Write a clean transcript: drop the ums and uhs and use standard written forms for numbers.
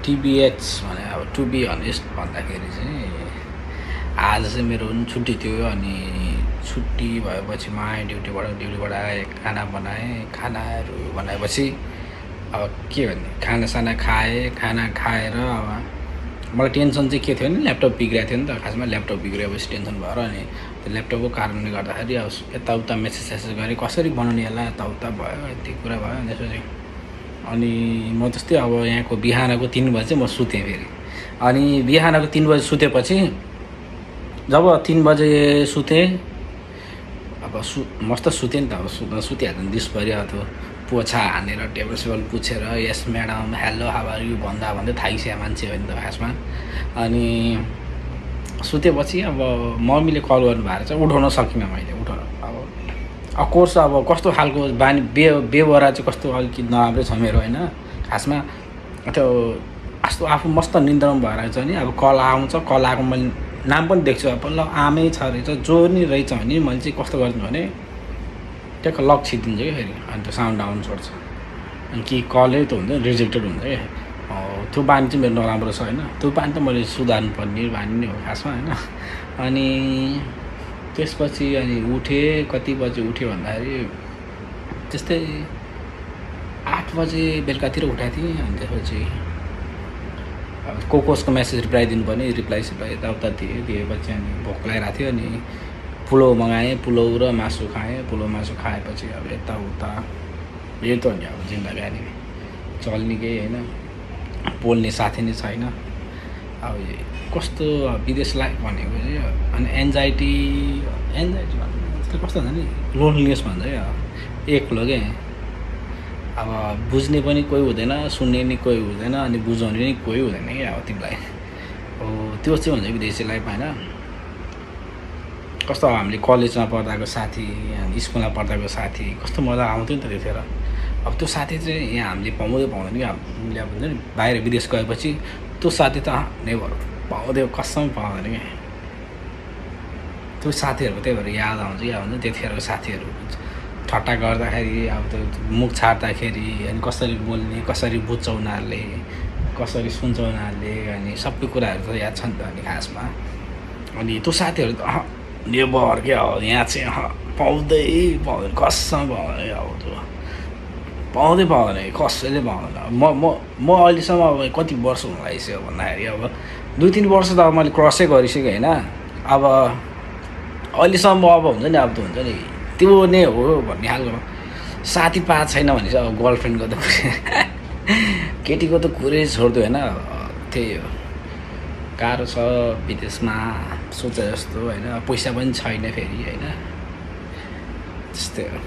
TBH भने अब to be honest भन्दाखेरि चाहिँ आज चाहिँ मेरो पनि छुट्टी थियो अनि छुट्टी भएपछि म आएँ ड्युटीबाट आएँ खाना बनाएँ खानाहरू बनाएपछि अब के भन्ने खानासाना खाएँ खाना खाएर अब मलाई टेन्सन चाहिँ के थियो भने ल्यापटप बिग्रेको थियो नि त खासमा ल्यापटप बिग्रेपछि टेन्सन भएर अनि त्यो ल्यापटपको कारणले गर्दाखेरि अब यताउता मेसेज गरेँ कसरी बनाउने होला यताउता भयो यति कुरा भयो अनि त्यसपछि अनि म त्यस्तै अब यहाँको बिहानको 3 बजे म सुतेँ फेरि अनि बिहानको 3 बजे सुतेपछि जब 3 बजे सुतेँ अब मस्त सुतेँ नि त अब सुतिहाल्छ नि दिसभरि अब पोछा हानेर टेबल सेबल पुछेर yes madam hello how are you भन्दै थाइस्या मान्छे हो नि त खासमा अनि सुतेपछि अब मम्मीले कल गर्नुभएको चाहिँ उठाउन सकिनँ मैले अब कोर्स अब कस्तो खालको बानी बेहोरा चाहिँ कस्तो अलिकति नराम्रै छ मेरो होइन खासमा त्यो यस्तो आफू मस्त निन्द्रामा भएर छ नि अब कल आउँछ कल आएको मैले नाम पनि देख्छु अब ल आमै छ रहेछ जो नि रहेछ भने मैले चाहिँ कस्तो गर्छु भने ट्याक्क लक छिदिन्छ क्या फेरि अनि त्यो साउन्ड डाउन छोड्छ अनि कि कलै त हुन्छ रिजेक्टेड हुन्छ क्या त्यो बानी चाहिँ मेरो नराम्रो छ होइन त्यो बानी त मैले सुधार्नु पर्ने बानी नै हो खासमा होइन अनि त्यसपछि अनि उठेँ कति बजे उठेँ भन्दाखेरि त्यस्तै 8 बजे बेलुकातिर उठाएको थिएँ अनि त्यसपछि अब कसको मेसेज रिप्लाई दिनुपर्ने रिप्लाई यताउता दिएपछि अनि भोक लागिरहेको थियो अनि पुलाउ मगाएँ पुलाउ र मासु खाएँ पुलाउ मासु खाएपछि अब यताउता यही त हो नि अब जिन्दगानी चल्ने केही होइन बोल्ने साथी नै छैन अब कस्तो विदेश लाइफ भनेको चाहिँ अनि एन्जाइटी भन्नु कस्तो हुन्छ नि लोनलिनेस भन्छ क्या एक्लो क्या अब बुझ्ने पनि कोही हुँदैन सुन्ने नि कोही हुँदैन अनि बुझाउने नि कोही हुँदैन क्या अब तिमीलाई हो त्यो चाहिँ हुन्छ विदेशी लाइफ होइन कस्तो हामीले कलेजमा पढ्दाको साथी अनि स्कुलमा पढ्दाको साथी कस्तो मजा आउँथ्यो नि त त्यतिखेर अब त्यो साथी चाहिँ यहाँ हामीले पाउँदैन कि हामीले अब हुन्छ नि बाहिर विदेश गएपछि त्यो साथी त नेभर पाउँदै कसम पाउँदैन क्या त्यो साथीहरूको त्यही भएर याद आउँछ क्या हुन्छ त्यतिखेरको साथीहरू ठट्टा गर्दाखेरि अब त्यो मुख छाड्दाखेरि अनि कसरी बोल्ने कसरी बुझ्छ उनीहरूले कसरी सुन्छ उनीहरूले अनि सबै कुराहरू त याद छ नि त अनि खासमा अनि त्यो साथीहरू त नेभर क्या हो यहाँ चाहिँ पाउँदैन कसम पाउँदैन अब त्यो पाउँदैन कसैले पाउँदैन म अहिलेसम्म अब कति वर्ष हुन लागिसक्यो भन्दाखेरि अब 2-3 वर्ष त अब मैले क्रसै गरिसकेँ होइन अब अहिलेसम्म अब हुन्छ नि अब त हुन्छ नि त्यो नै हो भन्ने खालको साथी पाएको छैन भने चाहिँ अब गर्लफ्रेन्डको त केटीको त कुरै छोड्दियो होइन त्यही हो गाह्रो छ विदेशमा सोचे जस्तो होइन पैसा पनि छैन फेरि होइन त्यस्तै हो